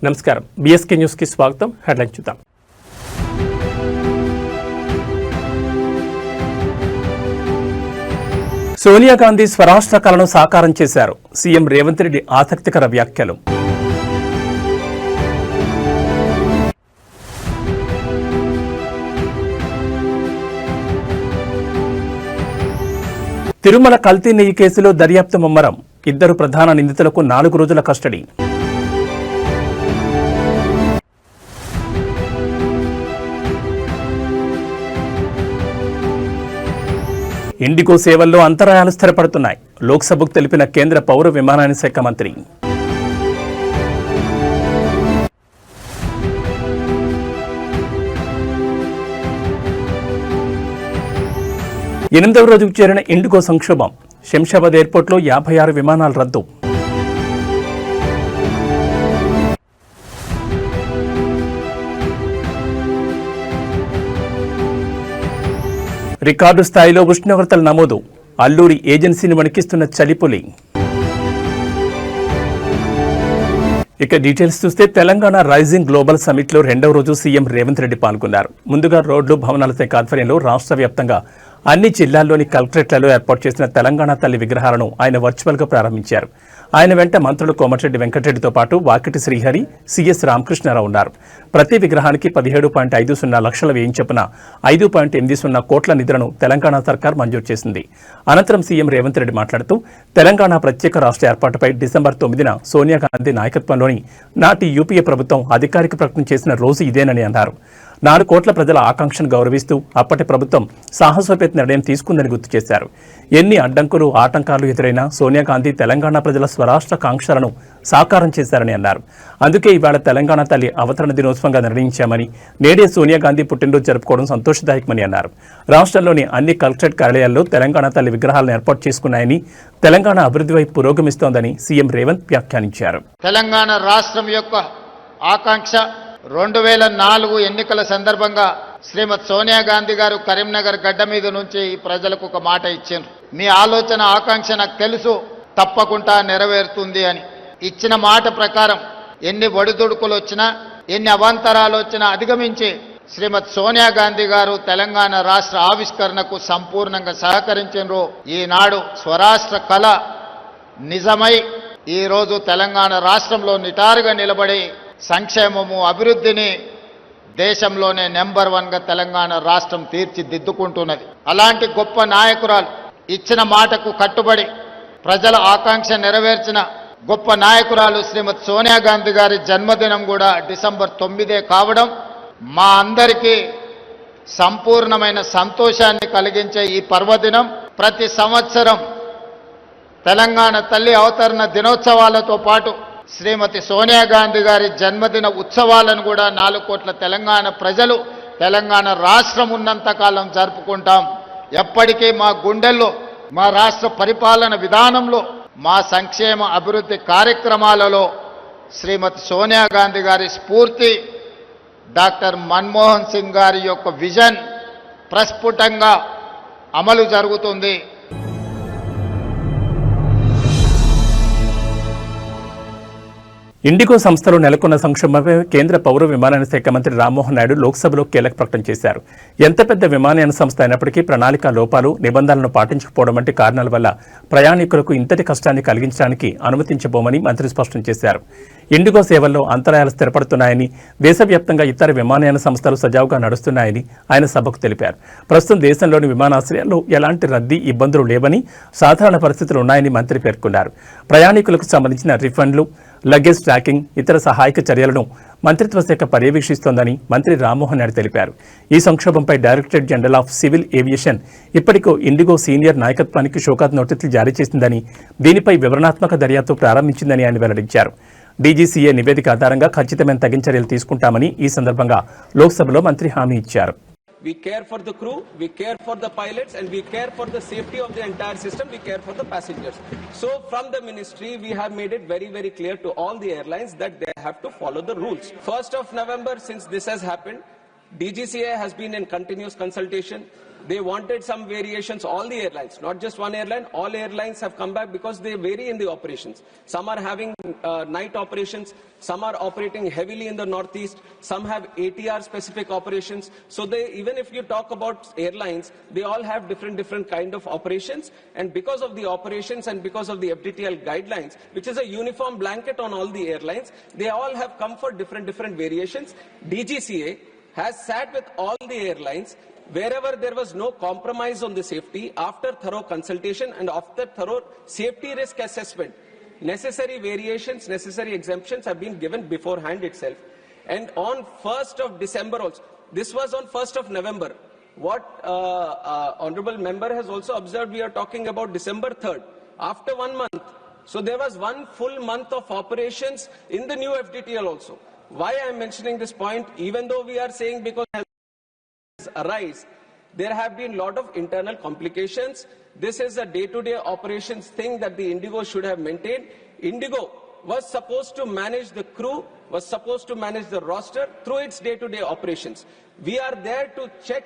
నమస్కారం. BSK news కి స్వాగతం. హెడ్లైన్ చూద్దాం. సోనియా గాంధీ స్వరాష్ట్ర కలను సాకారం చేశారు. సీఎం రేవంత్ రెడ్డి ఆసక్తికర వ్యాఖ్యలు. తిరుమల కల్తీ నెయ్యి కేసులో దర్యాప్తు ముమ్మరం. 2 ప్రధాన నిందితులకు 4 రోజుల కస్టడీ. ఇండిగో సేవల్లో అంతరాయాలు స్థిరపడుతున్నాయి. లోక్సభకు తెలిపిన కేంద్ర పౌర విమానయాన శాఖ మంత్రి. ఎనిమిదవ రోజుకు చేరిన ఇండిగో సంక్షోభం. శంషాబాద్ ఎయిర్పోర్ట్లో 56 విమానాలు రద్దు. రికార్డు స్థాయిలో ఉష్ణోగ్రతల నమోదు. అల్లూరి ఏజెన్సీని వణికిస్తున్న చలిపులి. ఇక డీటెయిల్స్ చూస్తే తెలంగాణ రైజింగ్ గ్లోబల్ సమిట్లో 2వ రోజు సీఎం రేవంత్ రెడ్డి పాల్గొన్నారు. ముందుగా రోడ్లు భవనాల శాఖ ఆధ్వర్యంలో రాష్ట్ర వ్యాప్తంగా అన్ని జిల్లాల్లోని కలెక్టరేట్లలో ఏర్పాటు చేసిన తెలంగాణ తల్లి విగ్రహాలను ఆయన వర్చువల్గా ప్రారంభించారు. ఆయన వెంట మంత్రులు కోమటిరెడ్డి వెంకటరెడ్డితో పాటు వాకిటి శ్రీహరి, సిఎస్ రామకృష్ణారావు ఉన్నారు. ప్రతి విగ్రహానికి 17.50 లక్షల వ్యయం చొప్పున 5.80 కోట్ల నిధులను తెలంగాణ సర్కార్ మంజూరు చేసింది. అనంతరం సీఎం రేవంత్ రెడ్డి మాట్లాడుతూ తెలంగాణ ప్రత్యేక రాష్ట్ర ఏర్పాటుపై డిసెంబర్ 9న సోనియా గాంధీ నాయకత్వంలోని నాటి యూపీఏ ప్రభుత్వం అధికారిక ప్రకటన చేసిన రోజు ఇదేనని అన్నారు. 4 కోట్ల ప్రజల ఆకాంక్షను గౌరవిస్తూ అప్పటి ప్రభుత్వం సాహసోపేత నిర్ణయం తీసుకుందని గుర్తు చేశారు. ఎన్ని అడ్డంకులు, ఆటంకాలు ఎదురైనా సోనియా గాంధీ తెలంగాణ ప్రజల స్వరాష్ట్ర కాంక్షలను సాకారం చేశారని అన్నారు. అందుకే ఇవాళ తెలంగాణ తల్లి అవతరణ దినోత్సవంగా నిర్ణయించామని, నేడే సోనియా గాంధీ పుట్టినరోజు జరుపుకోవడం సంతోషదాయకమని అన్నారు. రాష్ట్రంలోని అన్ని కలెక్టరేట్ కార్యాలయాల్లో తెలంగాణ తల్లి విగ్రహాలను ఏర్పాటు చేసుకున్నాయని, తెలంగాణ అభివృద్ధి వైపు పురోగమిస్తోందని సీఎం రేవంత్ వ్యాఖ్యానించారు. తెలంగాణ రాష్ట్రం యొక్క ఆకాంక్ష 2004 ఎన్నికల సందర్భంగా శ్రీమతి సోనియా గాంధీ గారు కరీంనగర్ గడ్డ మీద నుంచి ఈ ప్రజలకు ఒక మాట ఇచ్చారు. మీ ఆలోచన ఆకాంక్ష నాకు తెలుసు, తప్పకుండా నెరవేరుతుంది అని. ఇచ్చిన మాట ప్రకారం ఎన్ని ఒడిదుడుకులు వచ్చినా, ఎన్ని అవాంతరాలు వచ్చినా అధిగమించి శ్రీమతి సోనియా గాంధీ గారు తెలంగాణ రాష్ట్ర ఆవిష్కరణకు సంపూర్ణంగా సహకరించారు. ఈనాడు స్వరాష్ట్ర కళ నిజమై ఈరోజు తెలంగాణ రాష్ట్రంలో నిటారుగా నిలబడి సంక్షేమము, అభివృద్ధిని దేశంలోనే నెంబర్ 1గా తెలంగాణ రాష్ట్రం తీర్చిదిద్దుకుంటున్నది. అలాంటి గొప్ప నాయకురాలు, ఇచ్చిన మాటకు కట్టుబడి ప్రజల ఆకాంక్ష నెరవేర్చిన గొప్ప నాయకురాలు శ్రీమతి సోనియా గాంధీ గారి జన్మదినం కూడా డిసెంబర్ 9 కావడం మా అందరికీ సంపూర్ణమైన సంతోషాన్ని కలిగించే ఈ పర్వదినం. ప్రతి సంవత్సరం తెలంగాణ తల్లి అవతరణ దినోత్సవాలతో పాటు శ్రీమతి సోనియా గాంధీ గారి జన్మదిన ఉత్సవాలను కూడా 4 కోట్ల తెలంగాణ ప్రజలు, తెలంగాణ రాష్ట్రం ఉన్నంతకాలం జరుపుకుంటాం. ఎప్పటికీ మా గుండెల్లో, మా రాష్ట్ర పరిపాలన విధానంలో, మా సంక్షేమ అభివృద్ధి కార్యక్రమాలలో శ్రీమతి సోనియా గాంధీ గారి స్ఫూర్తి, డాక్టర్ మన్మోహన్ సింగ్ గారి యొక్క విజన్ ప్రస్ఫుటంగా అమలు జరుగుతుంది. ఇండిగో సంస్థలో నెలకొన్న సంక్షోభంపై కేంద్ర పౌర విమానయాన శాఖ మంత్రి రామ్మోహన్ నాయుడు లోక్సభలో కీలక ప్రకటన చేశారు. ఎంత పెద్ద విమానయాన సంస్థ అయినప్పటికీ ప్రణాళిక లోపాలు, నిబంధనలను పాటించకపోవడం వంటి కారణాల వల్ల ప్రయాణికులకు ఇంతటి కష్టాన్ని కలిగించడానికి అనుమతించబోమని మంత్రి స్పష్టం చేశారు. ఇండిగో సేవల్లో అంతరాయాలు స్థిరపడుతున్నాయని, దేశవ్యాప్తంగా ఇతర విమానయాన సంస్థలు సజావుగా నడుస్తున్నాయని ఆయన సభకు తెలిపారు. ప్రస్తుతం దేశంలోని విమానాశ్రయాల్లో ఎలాంటి రద్దీ, ఇబ్బందులు లేవని, సాధారణ పరిస్థితులు ఉన్నాయని మంత్రి పేర్కొన్నారు. ప్రయాణికులకు సంబంధించిన రిఫండ్లు, లగేజ్ ట్రాకింగ్, ఇతర సహాయక చర్యలను మంత్రిత్వ శాఖ పర్యవేక్షిస్తోందని మంత్రి రామ్మోహన్ నాయుడు తెలిపారు. ఈ సంక్షోభంపై directorate general of civil aviation ఇప్పటికో ఇండిగో సీనియర్ నాయకత్వానికి షోకాజ్ నోటీసులు జారీ చేసిందని, దీనిపై వివరణాత్మక దర్యాప్తు ప్రారంభించిందని ఆయన వెల్లడించారు. డీజీసీఏ నివేదిక ఆధారంగా ఖచ్చితమైన తగిన చర్యలు తీసుకుంటామని ఈ సందర్భంగా లోక్సభలో మంత్రి హామీ ఇచ్చారు. We care for the crew, we care for the pilots, and we care for the safety of the entire system, we care for the passengers. So from the ministry, we have made it very, very clear to all the airlines that they have to follow the rules. 1st of November, since this has happened, DGCA has been in continuous consultation. They wanted some variations, all the airlines, not just one airline, all airlines have come back because they vary in the operations. Some are having night operations, some are operating heavily in the northeast, some have ATR specific operations. So even if you talk about airlines, they all have different kind of operations, and because of the operations and because of the FDTL guidelines, which is a uniform blanket on all the airlines, they all have come for different variations. DGCA has sat with all the airlines. Wherever there was no compromise on the safety, after thorough consultation and after thorough safety risk assessment, necessary variations, necessary exemptions have been given beforehand itself. And on 1st of December also, this was on 1st of November. What Honorable Member has also observed, we are talking about December 3rd, after 1 month. So there was 1 full month of operations in the new FDTL also. Why I am mentioning this point, even though we are saying because arise, there have been a lot of internal complications. This is a day-to-day operations thing that the IndiGo should have maintained. IndiGo was supposed to manage the crew, was supposed to manage the roster through its day-to-day operations. We are there to check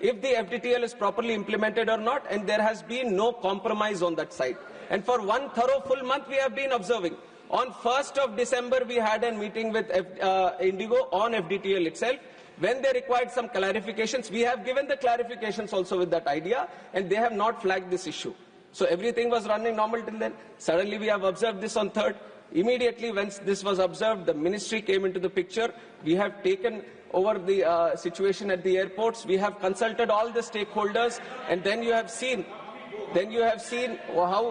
if the FDTL is properly implemented or not, and there has been no compromise on that side. And for 1 thorough full month, we have been observing. On 1st of December, we had a meeting with IndiGo on FDTL itself. When they required some clarifications, we have given the clarifications also with that idea, and they have not flagged this issue. So everything was running normal till then. Suddenly we have observed this on 3rd. Immediately when this was observed, the ministry came into the picture. We have taken over the situation at the airports. We have consulted all the stakeholders, and then you have seen how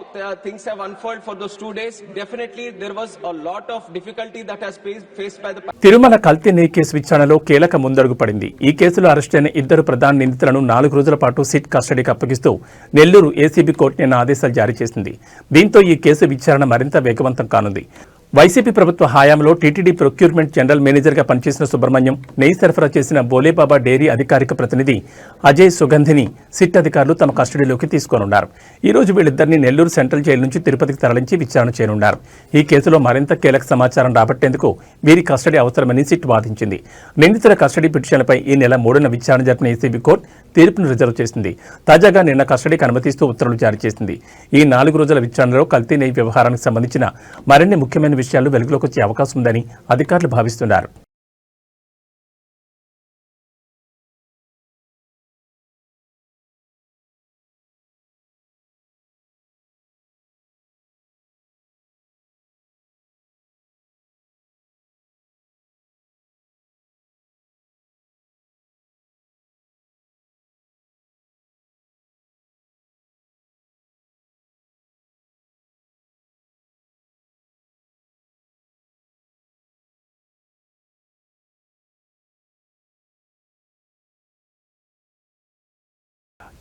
things have unfolded for those 2 days. Definitely, there was a lot of difficulty that has faced by the. Tirumala కల్తీ నెయ్యి case విచారణలో కీలక ముందడుగు పడింది. ఈ కేసులో అరెస్టైన 2 ప్రధాన నిందితులను 4 రోజుల పాటు సిట్ కస్టడీకి అప్పగిస్తూ నెల్లూరు ఏసీబీ కోర్టు నిన్న ఆదేశాలు జారీ చేసింది. దీంతో ఈ కేసు విచారణ మరింత వేగవంతం కానుంది. వైసీపీ ప్రభుత్వ హయాంలో టీటీడీ ప్రొక్యూర్మెంట్ జనరల్ మేనేజర్గా పనిచేసిన సుబ్రహ్మణ్యం, నెయ్యి సరఫరా చేసిన బోలేబాబా డైరీ అధికారిక ప్రతినిధి అజయ్ సుగంధిని సిట్ అధికారులు తమ కస్టడీలోకి తీసుకోనున్నారు. ఈ రోజు వీళ్ళిద్దరిని నెల్లూరు సెంట్రల్ జైలు నుంచి తిరుపతికి తరలించి విచారణ చేయనున్నారు. ఈ కేసులో మరింత కీలక సమాచారం రాబట్టేందుకు వీరి కస్టడీ అవసరమని సిట్ వాదించింది. నిందితుల కస్టడీ పిటిషన్లపై ఈ నెల 3న విచారణ జరిపిన ఏసీబీ కోర్టు తీర్పును రిజర్వ్ చేసింది. తాజాగా నిన్న కస్టడీకి అనుమతిస్తూ ఉత్తర్వులు జారీ చేసింది. ఈ 4 రోజుల విచారణలో కల్తీ నెయ్యి వ్యవహారానికి సంబంధించిన మరిన్ని ముఖ్యమైన విషయాలు వెలుగులోకి వచ్చే అవకాశం ఉందని అధికారులు భావిస్తున్నారు.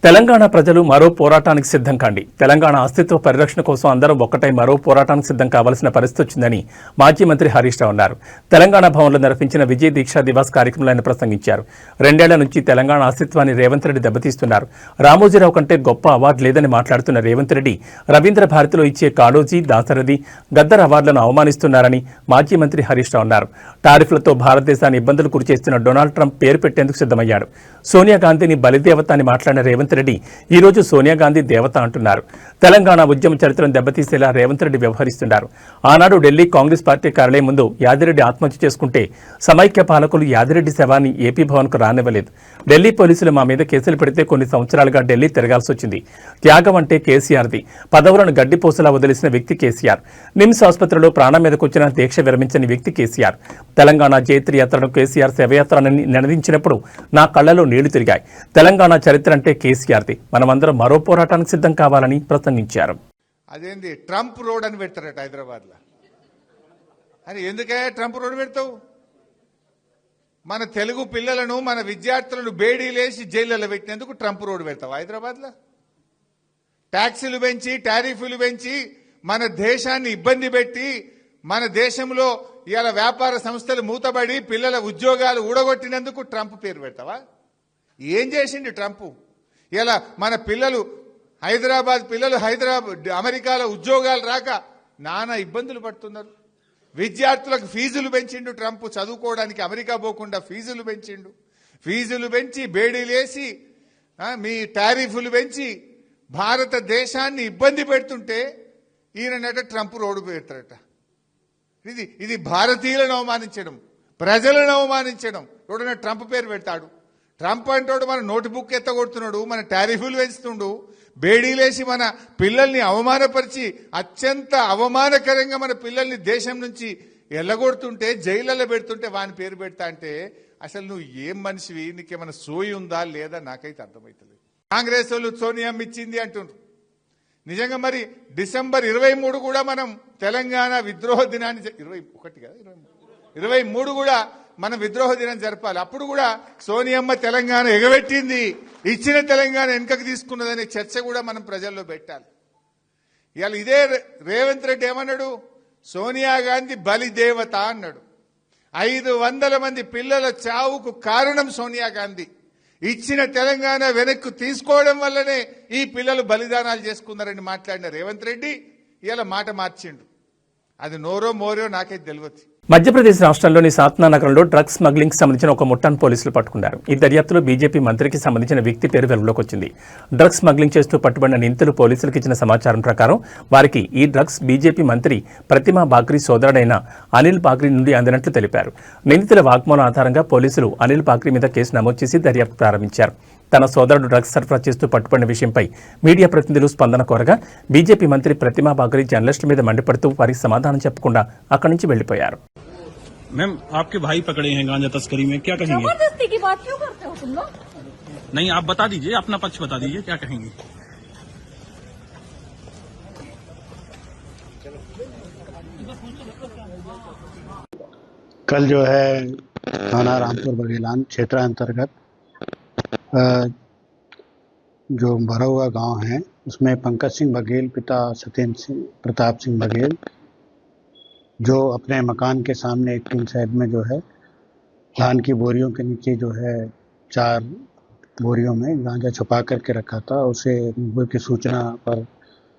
తెలంగాణ ప్రజలు మరో పోరాటానికి సిద్ధం కాండి. తెలంగాణ అస్తిత్వ పరిరక్షణ కోసం అందరం ఒక్కటై మరో పోరాటానికి సిద్ధం కావాల్సిన పరిస్థితి వచ్చిందని మాజీ మంత్రి హరీష్ రావు అన్నారు. తెలంగాణ భవన్లో నిర్వహించిన విజయ్ దీక్షా దివాస్ కార్యక్రమంలో ఆయన ప్రసంగించారు. 2 ఏళ్ల నుంచి తెలంగాణ అస్తిత్వాన్ని రేవంత్ రెడ్డి దెబ్బతీస్తున్నారు. రామోజీరావు కంటే గొప్ప అవార్డు లేదని మాట్లాడుతున్న రేవంత్ రెడ్డి రవీంద్ర భారతిలో ఇచ్చే కాళోజీ, దాసరథి, గద్దర్ అవార్డులను అవమానిస్తున్నారని మాజీ మంత్రి హరీష్ రావు అన్నారు. టారిఫ్లతో భారతదేశాన్ని ఇబ్బందులు గురిచేస్తున్న డొనాల్డ్ ట్రంప్ పేరు పెట్టేందుకు సిద్ధమయ్యాడు. సోనియా గాంధీని బలిదేవత అని మాట్లాడిన రేవంత్ రెడ్డి ఈ రోజు సోనియా గాంధీ దేవత అంటున్నారు. తెలంగాణ ఉద్యమ చరిత్రను దెబ్బతీసేలా రేవంత్ రెడ్డి వ్యవహరిస్తున్నారు. ఆనాడు ఢిల్లీ కాంగ్రెస్ పార్టీ కార్యాలయం ముందు యాదిరెడ్డి ఆత్మహత్య చేసుకుంటే సమైక్య పాలకులు యాదిరెడ్డి శవాన్ని ఏపీ భవన్కు రానివ్వలేదు. ఢిల్లీ పోలీసులు మా మీద కేసులు పెడితే కొన్ని సంవత్సరాలుగా ఢిల్లీ తిరగాల్సి వచ్చింది. త్యాగం అంటే కేసీఆర్ది. పదవులను గడ్డిపోసలా వదిలేసిన వ్యక్తి కేసీఆర్. నిమ్స్ ఆసుపత్రిలో ప్రాణం మీదకొచ్చిన దీక్ష విరమించని వ్యక్తి కేసీఆర్. తెలంగాణ జైత్రి యాత్రను కేసీఆర్ శవయాత్రని నినదించినప్పుడు నా కళ్లలో నీళ్లు తిరిగాయి. తెలంగాణ చరిత్ర అంటే కేసీఆర్ది. మనమందరం మరో పోరాటానికి సిద్ధం కావాలని ప్రసంగించారు. అదేంది ట్రంప్ రోడ్ అని పెడతారట హైదరాబాద్లో. అని ఎందుకే ట్రంప్ రోడ్ పెడతావు? మన తెలుగు పిల్లలను, మన విద్యార్థులను బేడీలేసి జైళ్ళలో పెట్టినందుకు ట్రంప్ రోడ్ పెడతావు హైదరాబాద్లో? ట్యాక్సీలు పెంచి, టారిఫ్లు పెంచి మన దేశాన్ని ఇబ్బంది పెట్టి, మన దేశంలో ఇవాళ వ్యాపార సంస్థలు మూతబడి పిల్లల ఉద్యోగాలు ఊడగొట్టినందుకు ట్రంప్ పేరు పెడతావా? ఏం చేసిండు ట్రంప్? ఇలా మన పిల్లలు అమెరికాలో ఉద్యోగాలు రాక నానా ఇబ్బందులు పడుతున్నారు. విద్యార్థులకు ఫీజులు పెంచిండు ట్రంప్. చదువుకోవడానికి అమెరికా పోకుండా ఫీజులు పెంచిండు. ఫీజులు పెంచి బేడీలేసి మీ టారిఫ్లు పెంచి భారతదేశాన్ని ఇబ్బంది పెడుతుంటే ఈయనట ట్రంప్ రోడ్డు పెడతారట. ఇది భారతీయులను అవమానించడం, ప్రజలను అవమానించడం. ఎవడన్నా ట్రంప్ పేరు పెడతాడు? ట్రంప్ అంటాడు మన నోట్బుక్ ఎత్తగొడుతున్నాడు, మన టారిఫ్లు పెంచుతుండు, బేడీలేసి మన పిల్లల్ని అవమానపరిచి అత్యంత అవమానకరంగా మన పిల్లల్ని దేశం నుంచి ఎల్లగొడుతుంటే జైళ్ళలో పెడుతుంటే వాని పేరు పెడతా అంటే అసలు నువ్వు ఏం మనిషివి? నీకేమైనా సోయి ఉందా లేదా నాకైతే అర్థమవుతుంది. కాంగ్రెస్ వాళ్ళు సోనియా ఇచ్చింది అంటుండ్రు. నిజంగా మరి డిసెంబర్ 23 కూడా మనం తెలంగాణ విద్రోహ దినాన్ని 21 కదా 23 కూడా మనం విద్రోహ దినం జరపాలి. అప్పుడు కూడా సోనియమ్మ తెలంగాణ ఎగబెట్టింది, ఇచ్చిన తెలంగాణ వెనుకకు తీసుకున్నదనే చర్చ కూడా మనం ప్రజల్లో పెట్టాలి. ఇవాళ ఇదే రేవంత్ రెడ్డి ఏమన్నాడు? సోనియా గాంధీ బలిదేవత అన్నాడు. 500 మంది పిల్లల చావుకు కారణం సోనియా గాంధీ. ఇచ్చిన తెలంగాణ వెనక్కు తీసుకోవడం వల్లనే ఈ పిల్లలు బలిదానాలు చేసుకున్నారని మాట్లాడిన రేవంత్ రెడ్డి ఇలా మాట మార్చిండు. అది నోరో మోరో నాకైతే తెలియదు. మధ్యప్రదేశ్ రాష్ట్రంలోని సాత్నా నగరంలో డ్రగ్స్ స్మగ్లింగ్ సంబంధించిన ఒక ముఠాను పోలీసులు పట్టుకున్నారు. ఈ దర్యాప్తులో బీజేపీ మంత్రికి సంబంధించిన వ్యక్తి పేరు వెలుగులోకి వచ్చింది. డ్రగ్స్ స్మగ్లింగ్ చేస్తూ పట్టుబడిన నిందితులు పోలీసులకు ఇచ్చిన సమాచారం ప్రకారం వారికి ఈ డ్రగ్స్ బీజేపీ మంత్రి ప్రతిమా బాగ్రీ సోదరుడైన అనిల్ బాగ్రీ నుండి అందినట్లు తెలిపారు. నిందితుల వాగ్మూలం ఆధారంగా పోలీసులు అనిల్ బాగ్రీ మీద కేసు నమోదు చేసి దర్యాప్తు ప్రారంభించారు. తన సోదరుడు డ్రగ్స్ సరఫరా చేస్తూ పట్టుబడిన విషయంపై మీడియా ప్రతినిధులు స్పందన కోరగా బీజేపీ మంత్రి ప్రతిమా బాగ్రీ జర్నలిస్టుల మీద మండిపడుతూ వారికి సమాధానం చెప్పకుండా అక్కడి నుంచి వెళ్లిపోయారు. मैम आपके भाई पकड़े हैं गांजा तस्करी में, क्या कहेंगे? जबरदस्ती की बात क्यों करते हो तुम लोग? नहीं, आप बता दीजिए, अपना पक्ष बता दीजिए, क्या कहेंगे? कल जो है थाना रामपुर बघेलान क्षेत्र अंतर्गत जो भरौआ गांव है उसमें पंकज सिंह बघेल पिता सत्येंद्र सिंह प्रताप सिंह बघेल जो अपने मकान के सामने एक टीन शेड में जो है धान की बोरियों के नीचे जो है 4 बोरियों में गांजा छुपा करके रखा था। उसे मुखबिर की सूचना पर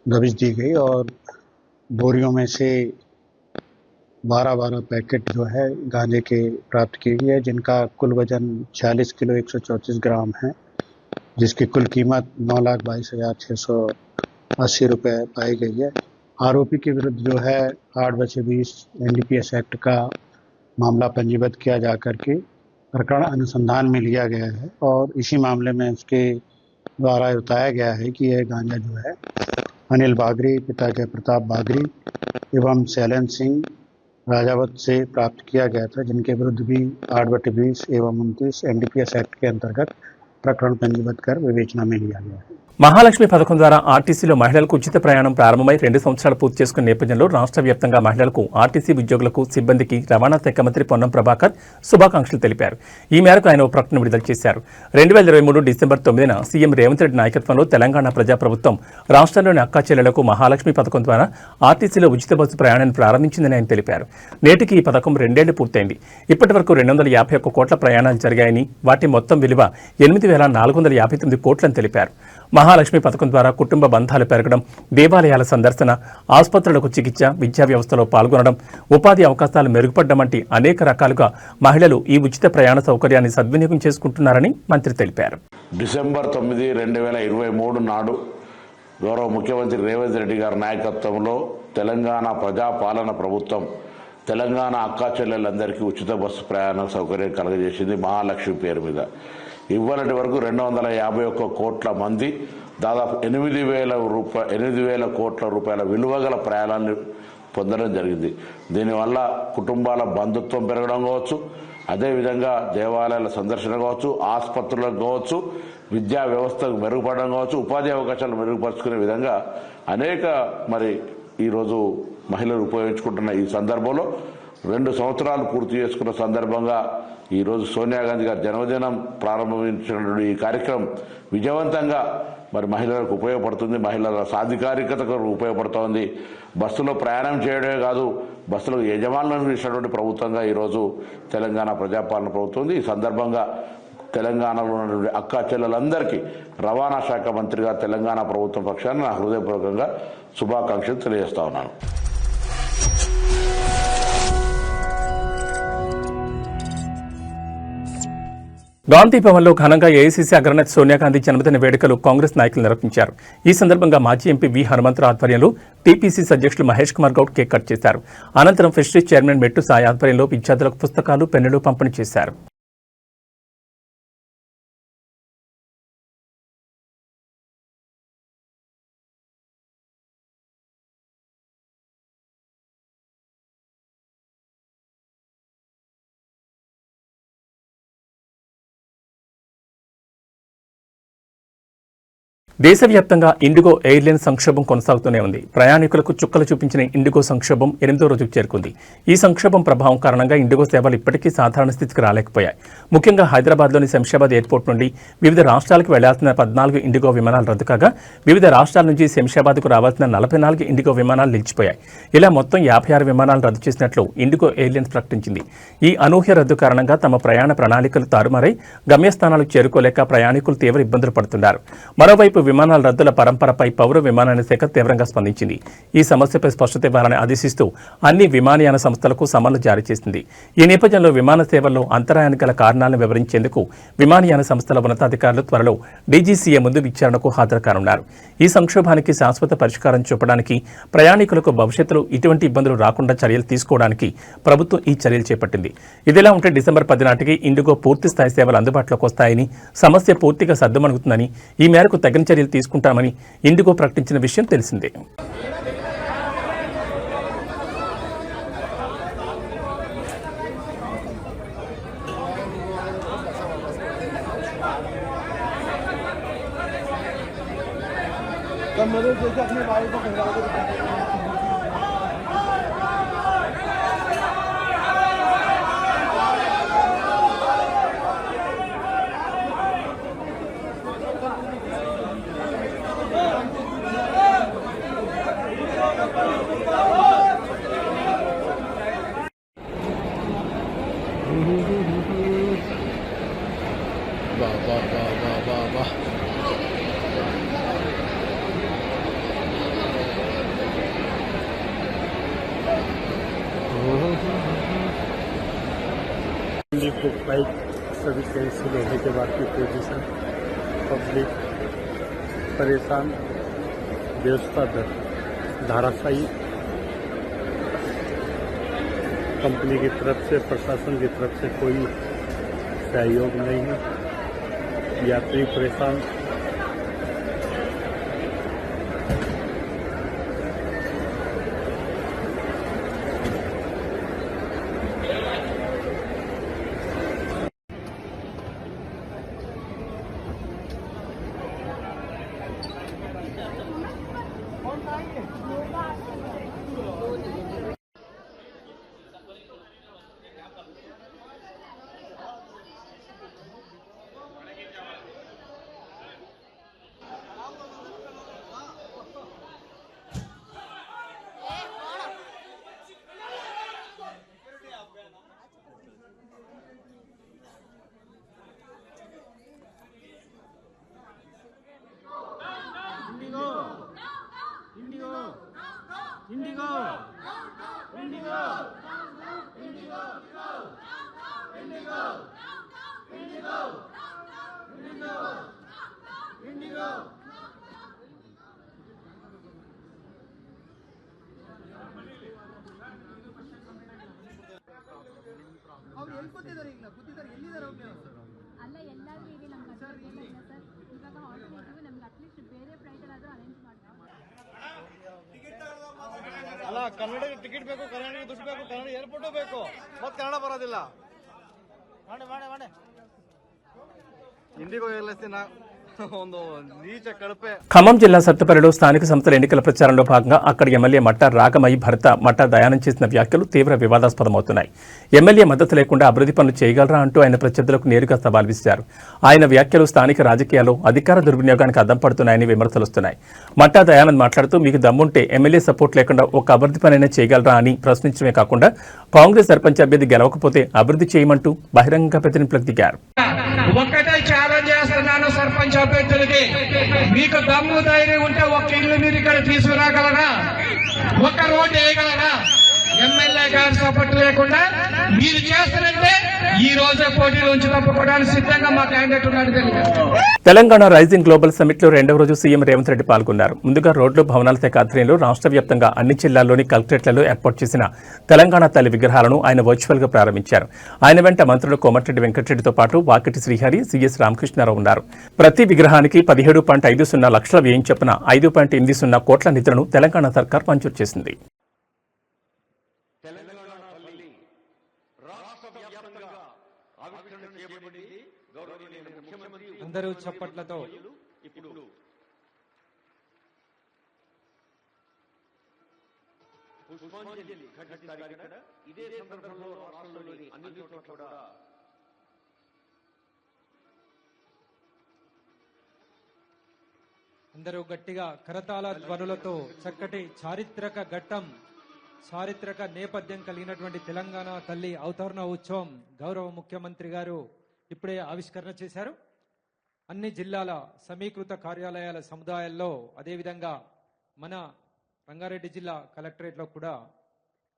दबिश दी गई और बोरियों में से 12 पैकेट जो है गांजे के प्राप्त किए गए, जिनका कुल वजन 46 किलो 134 ग्राम है, जिसकी कुल कीमत 9,22,680 रुपये पाई गई है। आरोपी के विरुद्ध जो है 8/20 NDPS एक्ट का मामला पंजीबद्ध किया जाकर के प्रकरण अनुसंधान में लिया गया है और इसी मामले में उसके द्वारा बताया गया है कि यह गांजा जो है अनिल बागरी पिता जय प्रताप बागरी एवं शैलेंद्र सिंह राजावत से प्राप्त किया गया था, जिनके विरुद्ध भी 8/20 एवं 29 NDPS एक्ट के अंतर्गत प्रकरण पंजीबद्ध कर विवेचना में लिया गया है। మహాలక్ష్మి పథకం ద్వారా ఆర్టీసీలో మహిళలకు ఉచిత ప్రయాణం ప్రారంభమై 2 సంవత్సరాలు పూర్తి చేసుకున్న నేపథ్యంలో రాష్ట్ర వ్యాప్తంగా మహిళలకు ఆర్టీసీ ఉద్యోగులకు సిబ్బందికి రవాణా శాఖ మంత్రి పొన్నం ప్రభాకర్ శుభాకాంక్షలు తెలిపారు. ఈ మేరకు ఆయన ఓ ప్రకటన విడుదల చేశారు. 2023 డిసెంబర్ 9న సీఎం రేవంత్ రెడ్డి నాయకత్వంలో తెలంగాణ ప్రజాప్రభుత్వం రాష్ట్రంలోని అక్కా చెల్లెలకు మహాలక్ష్మి పథకం ద్వారా ఆర్టీసీలో ఉచిత బస్సు ప్రయాణాన్ని ప్రారంభించిందని ఆయన తెలిపారు. నేటికి ఈ పథకం 2 ఏళ్లు పూర్తయింది. ఇప్పటి వరకు 251 కోట్ల ప్రయాణాలు జరిగాయని, వాటి మొత్తం విలువ 8,459 కోట్లని తెలిపారు. మహాలక్ష్మి పథకం ద్వారా కుటుంబ బంధాలు పెరగడం, దేవాలయాల సందర్శన, ఆసుపత్రులకు చికిత్స, విద్యా వ్యవస్థలో పాల్గొనడం, ఉపాధి అవకాశాలు మెరుగుపడడం వంటి అనేక రకాలుగా మహిళలు ఈ ఉచిత ప్రయాణ సౌకర్యాన్ని సద్వినియోగం చేసుకుంటున్నారని మంత్రి తెలిపారు. డిసెంబర్ 9, 2023 నాడు గౌరవ ముఖ్యమంత్రి రేవంత్ రెడ్డి గారి నాయకత్వంలో తెలంగాణ ప్రజాపాలన ప్రభుత్వం తెలంగాణ అక్కా చెల్లెలందరికీ ఉచిత బస్సు ప్రయాణ సౌకర్యం కలగజేసింది మహాలక్ష్మి పేరు మీద. ఇవ్వనటి వరకు 251 కోట్ల మంది దాదాపు 8,000 కోట్ల రూపాయల విలువ గల ప్రయాణాన్ని పొందడం జరిగింది. దీనివల్ల కుటుంబాల బంధుత్వం పెరగడం కావచ్చు, అదేవిధంగా దేవాలయాల సందర్శన కావచ్చు, ఆసుపత్రులకు కావచ్చు, విద్యా వ్యవస్థకు మెరుగుపడడం కావచ్చు, ఉపాధి అవకాశాలు మెరుగుపరుచుకునే విధంగా అనేక ఈరోజు మహిళలు ఉపయోగించుకుంటున్న ఈ సందర్భంలో 2 సంవత్సరాలు పూర్తి చేసుకున్న సందర్భంగా ఈరోజు సోనియా గాంధీ గారి జన్మదినం ప్రారంభించినటువంటి ఈ కార్యక్రమం విజయవంతంగా మహిళలకు ఉపయోగపడుతుంది, మహిళల సాధికారికతకు ఉపయోగపడుతోంది. బస్సులో ప్రయాణం చేయడమే కాదు, బస్సులో యజమానులను ఇచ్చినటువంటి ప్రభుత్వంగా ఈరోజు తెలంగాణ ప్రజాపాలన ప్రభుత్వం ఉంది. ఈ సందర్భంగా తెలంగాణలో ఉన్నటువంటి అక్కా చెల్లెలందరికీ రవాణా శాఖ మంత్రిగా తెలంగాణ ప్రభుత్వం పక్షాన నా హృదయపూర్వకంగా శుభాకాంక్షలు తెలియజేస్తా ఉన్నాను. గాంధీ భవన్లో ఘనంగా ఏఐసీసీ అగ్రనేత సోనియా గాంధీ జన్మదిన వేడుకలు కాంగ్రెస్ నాయకులు నిర్వహించారు. ఈ సందర్భంగా మాజీ ఎంపీ వి హనుమంతరావు ఆధ్వర్యంలో టీపీసీసీ అధ్యక్షులు మహేష్ కుమార్ గౌడ్ కేక్ కట్ చేశారు. అనంతరం ఫిషరీస్ చైర్మన్ మెట్టు సాయి ఆధ్వర్యంలో విద్యార్థులకు పుస్తకాలు, పెన్నులు పంపిణీ చేశారు. దేశవ్యాప్తంగా ఇండిగో ఎయిర్లైన్ సంక్షోభం కొనసాగుతూనే ఉంది. ప్రయాణికులకు చుక్కలు చూపించిన ఇండిగో సంక్షోభం 8వ రోజుకు చేరుకుంది. ఈ సంక్షోభం ప్రభావం కారణంగా ఇండిగో సేవలు ఇప్పటికీ సాధారణ స్థితికి రాలేకపోయాయి. ముఖ్యంగా హైదరాబాద్లోని శంషాబాద్ ఎయిర్పోర్ట్ నుండి వివిధ రాష్ట్రాలకు వెళ్లాల్సిన 14 ఇండిగో విమానాలు రద్దు కాగా, వివిధ రాష్ట్రాల నుంచి శంషాబాద్కు రావాల్సిన 44 ఇండిగో విమానాలు నిలిచిపోయాయి. ఇలా మొత్తం 56 విమానాలు రద్దు చేసినట్లు ఇండిగో ఎయిర్లైన్స్ ప్రకటించింది. ఈ అనూహ్య రద్దు కారణంగా తమ ప్రయాణ ప్రణాళికలు తారుమారై గమ్యస్థానాలకు చేరుకోలేక ప్రయాణికులు తీవ్ర ఇబ్బందులు పడుతున్నారు. మరోవైపు విమానాల రద్దుల పరంపరపై పౌర విమానయాన శాఖ తీవ్రంగా స్పందించింది. ఈ సమస్యపై స్పష్టత ఇవ్వాలని ఆదేశిస్తూ అన్ని విమానయాన సంస్థలకు సమన్లు జారీ చేసింది. ఈ నేపథ్యంలో విమాన సేవల్లో అంతరాయానికి గల కారణాలను వివరించేందుకు విమానయాన సంస్థల ఉన్నతాధికారులు త్వరలో డీజీసీఏ ముందు విచారణకు హాజరు కానున్నారు. ఈ సంక్షోభానికి శాశ్వత పరిష్కారం చూపడానికి, ప్రయాణికులకు భవిష్యత్తులో ఇటువంటి ఇబ్బందులు రాకుండా చర్యలు తీసుకోవడానికి ప్రభుత్వం ఈ చర్యలు చేపట్టింది. ఇదిలా ఉంటే డిసెంబర్ 10 నాటికి ఇండిగో పూర్తి స్థాయి సేవలు అందుబాటులోకి వస్తాయని, సమస్య పూర్తిగా సద్దుమణుగుతుందని, ఈ మేరకు తగిన చర్యలు తీసుకుంటామని ఇండిగో ప్రకటించిన విషయం తెలిసిందే. बुक बाइक सभी कैंसिल होने के बाद की पोजीशन, पब्लिक परेशान, व्यवस्था धाराशायी, कंपनी की तरफ से, प्रशासन की तरफ से कोई सहयोग नहीं है, यात्री परेशान। ಅವ್ರು ಎಲ್ಲಿ ಕೂತಿದ್ದಾರೆ ಈಗ ಕೂತಿದ್ದಾರೆ ಎಲ್ಲಿದ್ದಾರೆ ಅವ್ರು ಅಲ್ಲ ಎಲ್ಲಾದ್ರೂ ಇದೆ ನಮ್ಗೆ ಸರ್ ಇಲ್ಲ ಸರ್ ಇವಾಗ ಆಲ್ಟರ್ನೇಟಿವ್ ನಮ್ಗೆ ಅಟ್ಲೀಸ್ಟ್ ಬೇರೆ ಫ್ಲೈಟ್ ಆದ್ರೂ ಅರೇಂಜ್ ಮಾಡ್ತಾರೆ ಅಲ್ಲ ಕನ್ನಡಕ್ಕೆ ಟಿಕೆಟ್ ಬೇಕು, ಕನ್ನಡಕ್ಕೆ ದುಡ್ಡು ಬೇಕು, ಕನ್ನಡ ಏರ್ಪೋರ್ಟ್ ಬೇಕು, ಮತ್ತೆ ಕನ್ನಡ ಬರೋದಿಲ್ಲ. ಮಾಡಿ ಮಾಡಿ ಮಾಡಿ ఇండిగో వెళ్ళేసిన ಒಂದು నీచ కడపే. ఖమ్మం జిల్లా సత్తుపల్లిలో స్థానిక సంస్థల ఎన్నికల ప్రచారంలో భాగంగా అక్కడి ఎమ్మెల్యే మట్టా రాగమయ్య భర్త మట్టా దయానంద్ చేసిన వ్యాఖ్యలు తీవ్ర వివాదాస్పదమవుతున్నాయి. ఎమ్మెల్యే మద్దతు లేకుండా అభివృద్ధి పనులు చేయగలరా అంటూ ఆయన ప్రత్యర్థులకు నేరుగా సవాల్ విసిరారు. ఆయన వ్యాఖ్యలు స్థానిక రాజకీయాల్లో అధికార దుర్వినియోగానికి అద్దం పడుతున్నాయని విమర్శలు వస్తున్నాయి. మట్టా దయానంద్ మాట్లాడుతూ, మీకు దమ్ముంటే ఎమ్మెల్యే సపోర్ట్ లేకుండా ఒక అభివృద్ధి పనైనా చేయగలరా అని ప్రశ్నించడమే కాకుండా కాంగ్రెస్ సర్పంచ్ అభ్యర్థి గెలవకపోతే అభివృద్ధి చేయమంటూ బహిరంగ ప్రతినిధులకు దిగారు. ఒక్కటే ఛాలెంజ్ చేస్తున్నాను సర్పంచ్ అభ్యర్థులకి, మీకు దమ్ము ధైర్యం ఉంటే ఒక ఇల్లు మీరు ఇక్కడ తీసుకురాగలరా, ఒక రోడ్డు వేయగలరా? ఎమ్మెల్యే గారి సపోర్ట్ లేకుండా మీరు చేస్తారంటే ఈ ఈ రోజే పోటీలో ఉంచి తప్పుకోవడానికి సిద్ధంగా మా క్యాండిడేట్ ఉన్నాడు తెలియదు. తెలంగాణ రైజింగ్ గ్లోబల్ సమిట్ లో రెండవ రోజు సీఎం రేవంత్ రెడ్డి పాల్గొన్నారు. ముందుగా రోడ్లు భవనాల శాఖ ఆధ్వర్యంలో రాష్ట్ర వ్యాప్తంగా అన్ని జిల్లాల్లోని కలెక్టరేట్లలో ఏర్పాటు చేసిన తెలంగాణ తల్లి విగ్రహాలను ఆయన వర్చువల్ గా ప్రారంభించారు. ఆయన వెంట మంత్రులు కోమటిరెడ్డి వెంకటరెడ్డితో పాటు వాకిటి శ్రీహరి, సిఎస్ రామకృష్ణారావు ఉన్నారు. ప్రతి విగ్రహానికి 17.50 లక్షల వ్యయం చొప్పున 5.80 కోట్ల నిధులను తెలంగాణ సర్కార్ మంజూరు చేసింది. అందరూ చప్పట్లతో అందరూ గట్టిగా కరతాళ ధ్వనులతో చక్కటి చారిత్రక ఘట్టం, చారిత్రక నేపథ్యం కలిగినటువంటి తెలంగాణ తల్లి అవతరణ ఉత్సవం గౌరవ ముఖ్యమంత్రి గారు ఇప్పుడే ఆవిష్కరణ చేశారు. అన్ని జిల్లాల సమీకృత కార్యాలయాల సముదాయాల్లో, అదేవిధంగా మన రంగారెడ్డి జిల్లా కలెక్టరేట్లో కూడా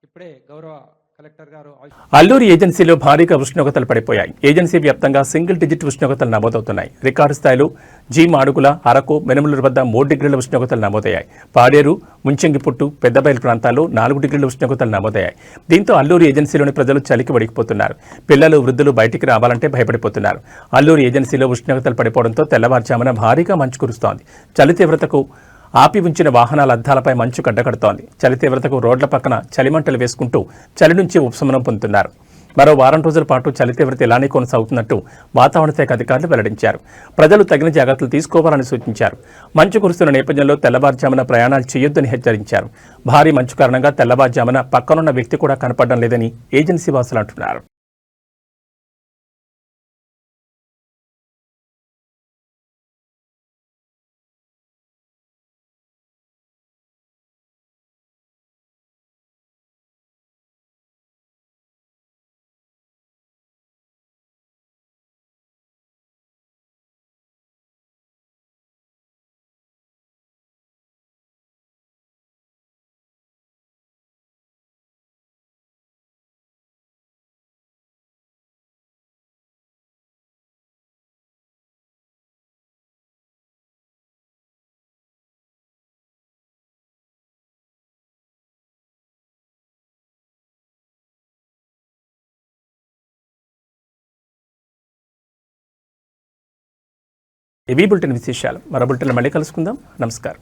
ఇప్పుడే గౌరవ కలెక్టర్ గారు అల్లూరి ఏజెన్సీలో భారీగా ఉష్ణోగ్రతలు పడిపోయాయి. ఏజెన్సీ వ్యాప్తంగా సింగిల్ డిజిట్ ఉష్ణోగ్రతలు నమోదవుతున్నాయి. రికార్డు స్థాయిలో మాడుగుల, అరకు, మెనుమలూరు వద్ద 3 డిగ్రీల ఉష్ణోగ్రతలు నమోదయ్యాయి. పాడేరు, ముంచంగిపుట్టు, పెద్దబయలు ప్రాంతాల్లో 4 డిగ్రీల ఉష్ణోగ్రతలు నమోదయ్యాయి. దీంతో అల్లూరి ఏజెన్సీలోని ప్రజలు చలికి వణికిపోతున్నారు. పిల్లలు, వృద్ధులు బయటికి రావాలంటే భయపడిపోతున్నారు. అల్లూరి ఏజెన్సీలో ఉష్ణోగ్రతలు పడిపోవడంతో తెల్లవారుజామున భారీగా మంచు కురుస్తోంది. చలి తీవ్రతకు ఆపి ఉంచిన వాహనాల అద్దాలపై మంచు గడ్డకడుతోంది. చలి తీవ్రతకు రోడ్ల పక్కన చలిమంటలు వేసుకుంటూ చలి నుంచి ఉపశమనం పొందుతున్నారు. మరో వారం రోజుల పాటు చలి తీవ్రత ఇలానే కొనసాగుతున్నట్టు వాతావరణ శాఖ అధికారులు వెల్లడించారు. ప్రజలు తగిన జాగ్రత్తలు తీసుకోవాలని సూచించారు. మంచు కురుస్తున్న నేపథ్యంలో తెల్లవారుజామున ప్రయాణాలు చేయొద్దని హెచ్చరించారు. భారీ మంచు కారణంగా తెల్లవారుజామున పక్కనున్న వ్యక్తి కూడా కనపడడం లేదని ఏజెన్సీ వాసులు అంటున్నారు. ఇవి బులెటిన్ విశేషాలు. మరో బులెటిన్లో మళ్ళీ కలుసుకుందాం. నమస్కారం.